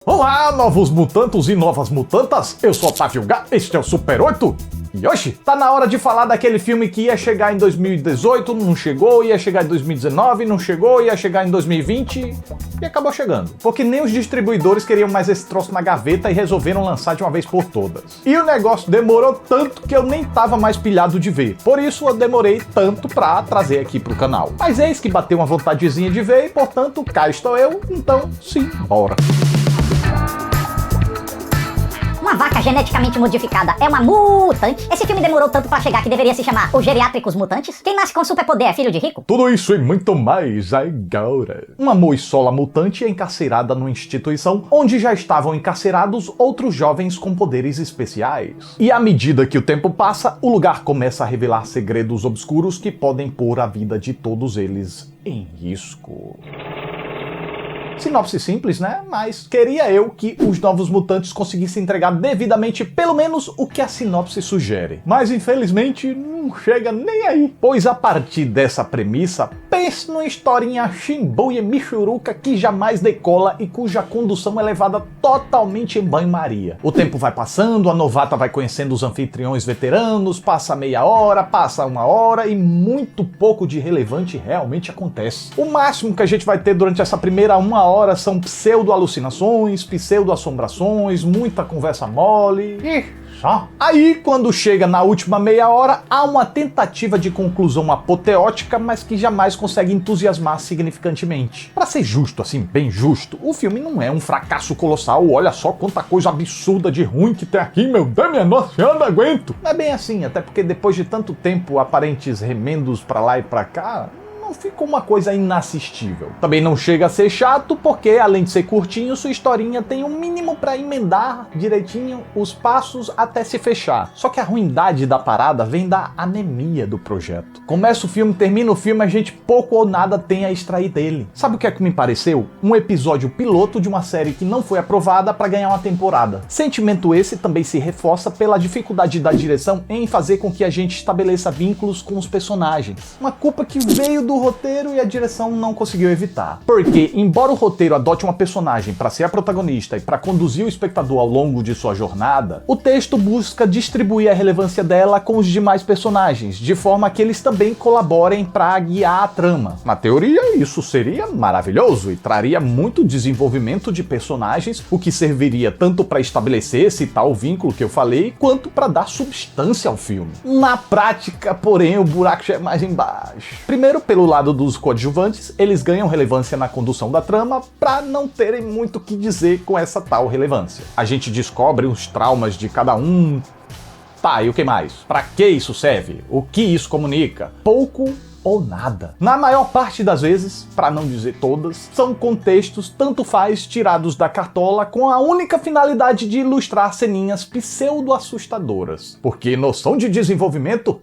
Olá, novos mutantos e novas mutantas, eu sou Otávio Gá, este é o Super 8. E hoje tá na hora de falar daquele filme que ia chegar em 2018, não chegou, ia chegar em 2019, não chegou, ia chegar em 2020 e acabou chegando. Porque nem os distribuidores queriam mais esse troço na gaveta e resolveram lançar de uma vez por todas. E o negócio demorou tanto que eu nem tava mais pilhado de ver. Por isso eu demorei tanto pra trazer aqui pro canal. Mas eis que bateu uma vontadezinha de ver e, portanto, cá estou eu, então sim, bora. Uma vaca geneticamente modificada é uma mutante? Esse filme demorou tanto pra chegar que deveria se chamar Os Geriátricos Mutantes? Quem nasce com superpoder é filho de rico? Tudo isso e muito mais agora. Uma moissola mutante é encarcerada numa instituição onde já estavam encarcerados outros jovens com poderes especiais. E à medida que o tempo passa, o lugar começa a revelar segredos obscuros que podem pôr a vida de todos eles em risco. Sinopse simples, né? Mas queria eu que os Novos Mutantes conseguissem entregar devidamente pelo menos o que a sinopse sugere. Mas infelizmente não chega nem aí. Pois a partir dessa premissa, pense numa historinha Shibuya Michuruca que jamais decola e cuja condução é levada totalmente em banho-maria. O tempo vai passando, a novata vai conhecendo os anfitriões veteranos, passa meia hora, passa uma hora e muito pouco de relevante realmente acontece. O máximo que a gente vai ter durante essa primeira uma hora são pseudo-alucinações, pseudo-assombrações, muita conversa mole e só. Aí, quando chega na última meia hora, há uma tentativa de conclusão apoteótica, mas que jamais consegue entusiasmar significantemente. Pra ser justo, assim, bem justo, o filme não é um fracasso colossal, olha só quanta coisa absurda de ruim que tem aqui, meu Deus, minha nossa, eu não aguento. Não é bem assim, até porque depois de tanto tempo, aparentes remendos pra lá e pra cá, ficou uma coisa inassistível. Também não chega a ser chato, porque além de ser curtinho, sua historinha tem um mínimo pra emendar direitinho os passos até se fechar. Só que a ruindade da parada vem da anemia do projeto. Começa o filme, termina o filme, a gente pouco ou nada tem a extrair dele. Sabe o que é que me pareceu? Um episódio piloto de uma série que não foi aprovada pra ganhar uma temporada. Sentimento esse também se reforça pela dificuldade da direção em fazer com que a gente estabeleça vínculos com os personagens. Uma culpa que veio do roteiro e a direção não conseguiu evitar. Porque, embora o roteiro adote uma personagem para ser a protagonista e para conduzir o espectador ao longo de sua jornada, o texto busca distribuir a relevância dela com os demais personagens, de forma que eles também colaborem para guiar a trama. Na teoria, isso seria maravilhoso e traria muito desenvolvimento de personagens, o que serviria tanto para estabelecer esse tal vínculo que eu falei, quanto para dar substância ao filme. Na prática, porém, o buraco já é mais embaixo. Primeiro, pelo lado dos coadjuvantes, eles ganham relevância na condução da trama pra não terem muito o que dizer com essa tal relevância. A gente descobre os traumas de cada um. Tá, e o que mais? Pra que isso serve? O que isso comunica? Pouco ou nada. Na maior parte das vezes, pra não dizer todas, são contextos tanto faz tirados da cartola com a única finalidade de ilustrar ceninhas pseudo-assustadoras. Porque noção de desenvolvimento?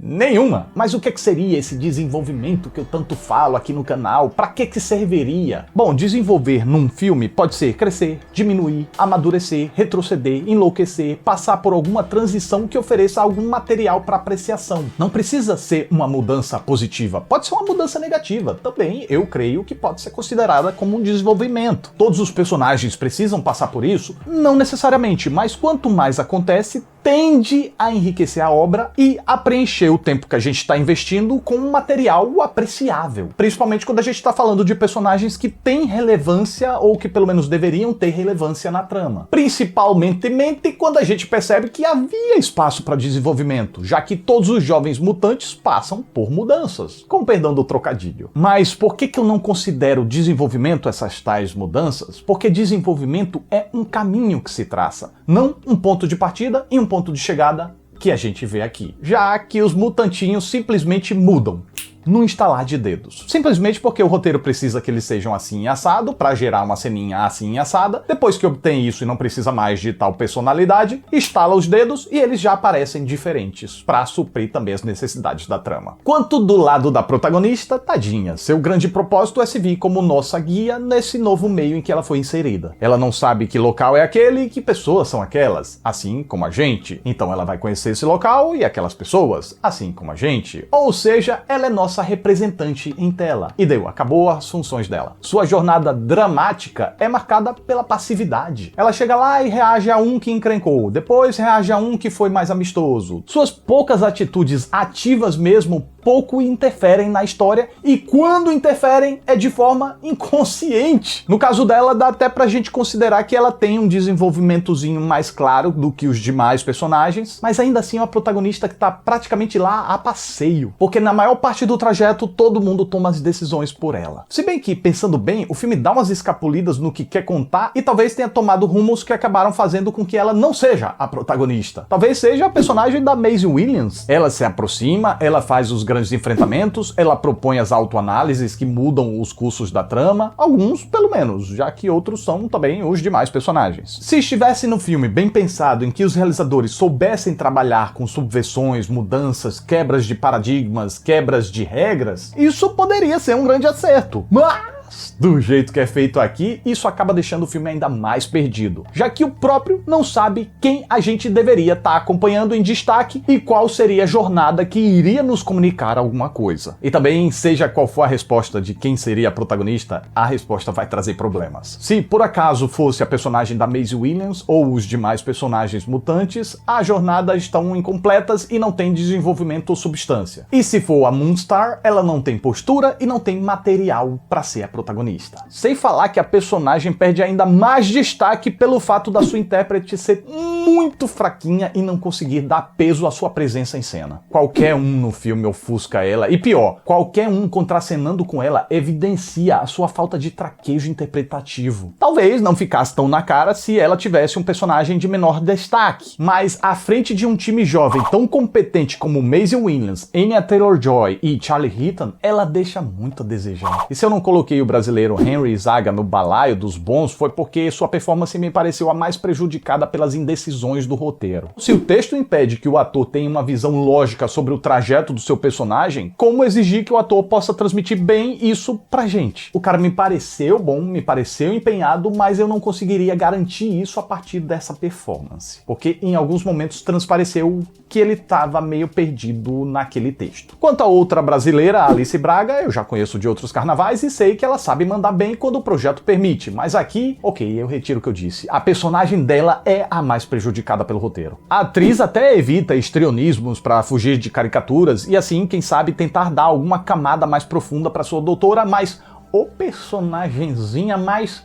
Nenhuma. Mas o que seria esse desenvolvimento que eu tanto falo aqui no canal? Pra que serviria? Bom, desenvolver num filme pode ser crescer, diminuir, amadurecer, retroceder, enlouquecer, passar por alguma transição que ofereça algum material para apreciação. Não precisa ser uma mudança positiva, pode ser uma mudança negativa. Também eu creio que pode ser considerada como um desenvolvimento. Todos os personagens precisam passar por isso? Não necessariamente, mas quanto mais acontece, tende a enriquecer a obra e a preencher o tempo que a gente está investindo com um material apreciável. Principalmente quando a gente está falando de personagens que têm relevância ou que pelo menos deveriam ter relevância na trama. Principalmente quando a gente percebe que havia espaço para desenvolvimento, já que todos os jovens mutantes passam por mudanças. Com perdão do trocadilho. Mas por que eu não considero desenvolvimento essas tais mudanças? Porque desenvolvimento é um caminho que se traça, não um ponto de partida e um ponto de chegada que a gente vê aqui, já que os mutantinhos simplesmente mudam num estalar de dedos. Simplesmente porque o roteiro precisa que eles sejam assim assado para gerar uma ceninha assim assada. Depois que obtém isso e não precisa mais de tal personalidade, estala os dedos e eles já aparecem diferentes para suprir também as necessidades da trama. Quanto do lado da protagonista, tadinha, seu grande propósito é se vir como nossa guia nesse novo meio em que ela foi inserida. Ela não sabe que local é aquele e que pessoas são aquelas, assim como a gente. Então ela vai conhecer esse local e aquelas pessoas, assim como a gente. Ou seja, ela é nossa nossa representante em tela. E deu, acabou as funções dela. Sua jornada dramática é marcada pela passividade. Ela chega lá e reage a um que encrencou, depois reage a um que foi mais amistoso. Suas poucas atitudes ativas mesmo pouco interferem na história, e quando interferem é de forma inconsciente. No caso dela, dá até pra gente considerar que ela tem um desenvolvimentozinho mais claro do que os demais personagens, mas ainda assim é uma protagonista que tá praticamente lá a passeio, porque na maior parte do trajeto todo mundo toma as decisões por ela. Se bem que, pensando bem, o filme dá umas escapulidas no que quer contar e talvez tenha tomado rumos que acabaram fazendo com que ela não seja a protagonista. Talvez seja a personagem da Maisie Williams. Ela se aproxima, ela faz os grandes enfrentamentos, ela propõe as autoanálises que mudam os cursos da trama, alguns pelo menos, já que outros são também os demais personagens. Se estivesse no filme bem pensado em que os realizadores soubessem trabalhar com subversões, mudanças, quebras de paradigmas, quebras de regras, isso poderia ser um grande acerto. Mas do jeito que é feito aqui, isso acaba deixando o filme ainda mais perdido, já que o próprio não sabe quem a gente deveria estar acompanhando em destaque e qual seria a jornada que iria nos comunicar alguma coisa. E também, seja qual for a resposta de quem seria a protagonista, a resposta vai trazer problemas. Se por acaso fosse a personagem da Maisie Williams ou os demais personagens mutantes, as jornadas estão incompletas e não tem desenvolvimento ou substância. E se for a Moonstar, ela não tem postura e não tem material para ser a protagonista. Sem falar que a personagem perde ainda mais destaque pelo fato da sua intérprete ser muito fraquinha e não conseguir dar peso à sua presença em cena. Qualquer um no filme ofusca ela, e pior, qualquer um contracenando com ela evidencia a sua falta de traquejo interpretativo. Talvez não ficasse tão na cara se ela tivesse um personagem de menor destaque, mas à frente de um time jovem tão competente como Maisie Williams, Anya Taylor-Joy e Charlie Heaton, ela deixa muito a desejar. E se eu não coloquei o brasileiro Henry Zaga no balaio dos bons, foi porque sua performance me pareceu a mais prejudicada pelas indecisões do roteiro. Se o texto impede que o ator tenha uma visão lógica sobre o trajeto do seu personagem, como exigir que o ator possa transmitir bem isso pra gente? O cara me pareceu bom, me pareceu empenhado, mas eu não conseguiria garantir isso a partir dessa performance, porque em alguns momentos transpareceu que ele estava meio perdido naquele texto. Quanto a outra brasileira, Alice Braga, eu já conheço de outros carnavais e sei que ela sabe mandar bem quando o projeto permite, mas aqui, ok, eu retiro o que eu disse. A personagem dela é a mais prejudicada pelo roteiro. A atriz até evita histrionismos para fugir de caricaturas e assim, quem sabe, tentar dar alguma camada mais profunda para sua doutora, mas o personagemzinha mais...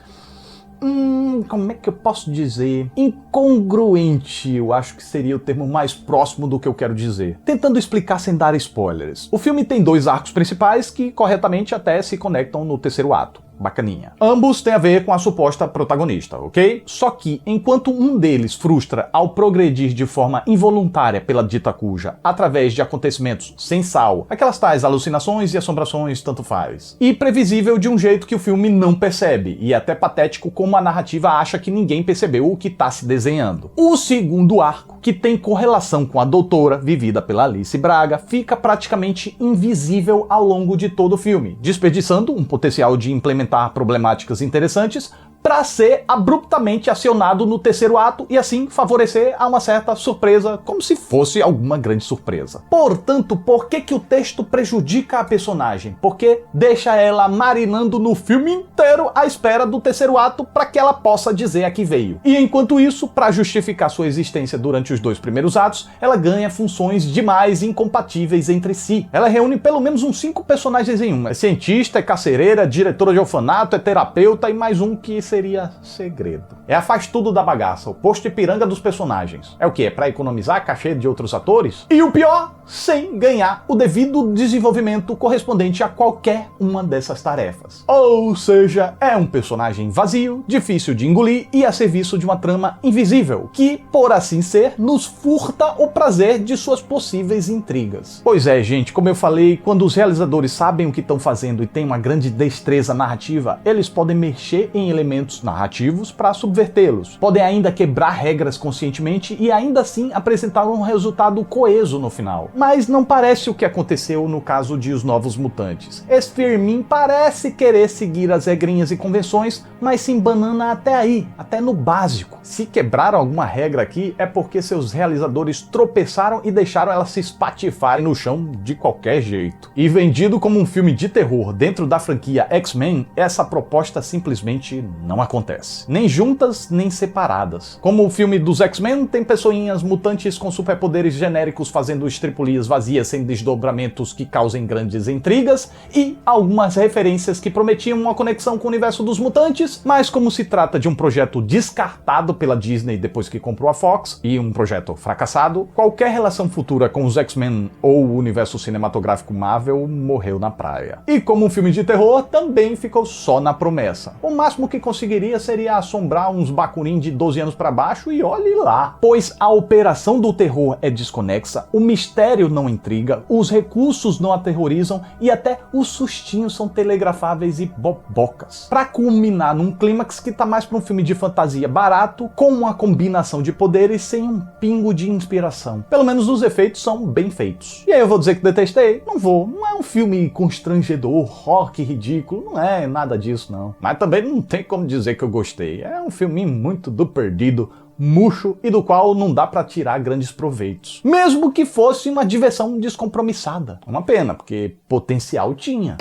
como é que eu posso dizer? Incongruente, eu acho que seria o termo mais próximo do que eu quero dizer. Tentando explicar sem dar spoilers. O filme tem dois arcos principais que corretamente até se conectam no terceiro ato. Bacaninha. Ambos têm a ver com a suposta protagonista, ok? Só que, enquanto um deles frustra ao progredir de forma involuntária pela dita cuja, através de acontecimentos sem sal, aquelas tais alucinações e assombrações tanto faz, e previsível de um jeito que o filme não percebe, e até patético como a narrativa acha que ninguém percebeu o que tá se desenhando. O segundo arco, que tem correlação com a doutora, vivida pela Alice Braga, fica praticamente invisível ao longo de todo o filme, desperdiçando um potencial de implementação problemáticas interessantes para ser abruptamente acionado no terceiro ato e assim favorecer a uma certa surpresa, como se fosse alguma grande surpresa. Portanto, por que o texto prejudica a personagem? Porque deixa ela marinando no filme inteiro à espera do terceiro ato para que ela possa dizer a que veio. E enquanto isso, para justificar sua existência durante os dois primeiros atos, ela ganha funções demais incompatíveis entre si. Ela reúne pelo menos uns 5 personagens em um. É cientista, é carcereira, é diretora de orfanato, é terapeuta e mais um que seria segredo. É a faz tudo da bagaça, o posto Ipiranga dos personagens. É o que? É pra economizar cachê de outros atores? E o pior, sem ganhar o devido desenvolvimento correspondente a qualquer uma dessas tarefas. Ou seja, é um personagem vazio, difícil de engolir e a serviço de uma trama invisível, que, por assim ser, nos furta o prazer de suas possíveis intrigas. Pois é, gente, como eu falei, quando os realizadores sabem o que estão fazendo e têm uma grande destreza narrativa, eles podem mexer em elementos elementos narrativos para subvertê-los. Podem ainda quebrar regras conscientemente e ainda assim apresentar um resultado coeso no final. Mas não parece o que aconteceu no caso de Os Novos Mutantes. Esse Firmin parece querer seguir as regrinhas e convenções, mas se embanana até aí, até no básico. Se quebraram alguma regra aqui é porque seus realizadores tropeçaram e deixaram ela se espatifar no chão de qualquer jeito. E vendido como um filme de terror dentro da franquia X-Men, essa proposta simplesmente não acontece. Nem juntas, nem separadas. Como o filme dos X-Men, tem pessoinhas mutantes com superpoderes genéricos fazendo estripulias vazias sem desdobramentos que causem grandes intrigas, e algumas referências que prometiam uma conexão com o universo dos mutantes, mas como se trata de um projeto descartado pela Disney depois que comprou a Fox, e um projeto fracassado, qualquer relação futura com os X-Men ou o universo cinematográfico Marvel morreu na praia. E como um filme de terror, também ficou só na promessa. O máximo que conseguiria seria assombrar uns bacurim de 12 anos para baixo e olhe lá. Pois a operação do terror é desconexa, o mistério não intriga, os recursos não aterrorizam e até os sustinhos são telegrafáveis e bobocas. Pra culminar num clímax que tá mais pra um filme de fantasia barato, com uma combinação de poderes sem um pingo de inspiração. Pelo menos os efeitos são bem feitos. E aí eu vou dizer que detestei? Não vou. Não é um filme constrangedor, rock ridículo, não é nada disso não. Mas também não tem como dizer que eu gostei. É um filme muito do perdido, murcho e do qual não dá pra tirar grandes proveitos. Mesmo que fosse uma diversão descompromissada. Uma pena, porque potencial tinha.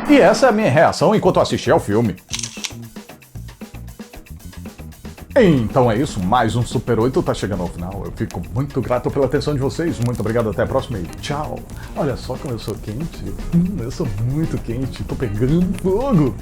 E essa é a minha reação enquanto eu assistia ao filme. Então é isso, mais um Super 8 tá chegando ao final. Eu fico muito grato pela atenção de vocês. Muito obrigado, até a próxima e tchau. Olha só como eu sou quente. Eu sou muito quente, tô pegando fogo.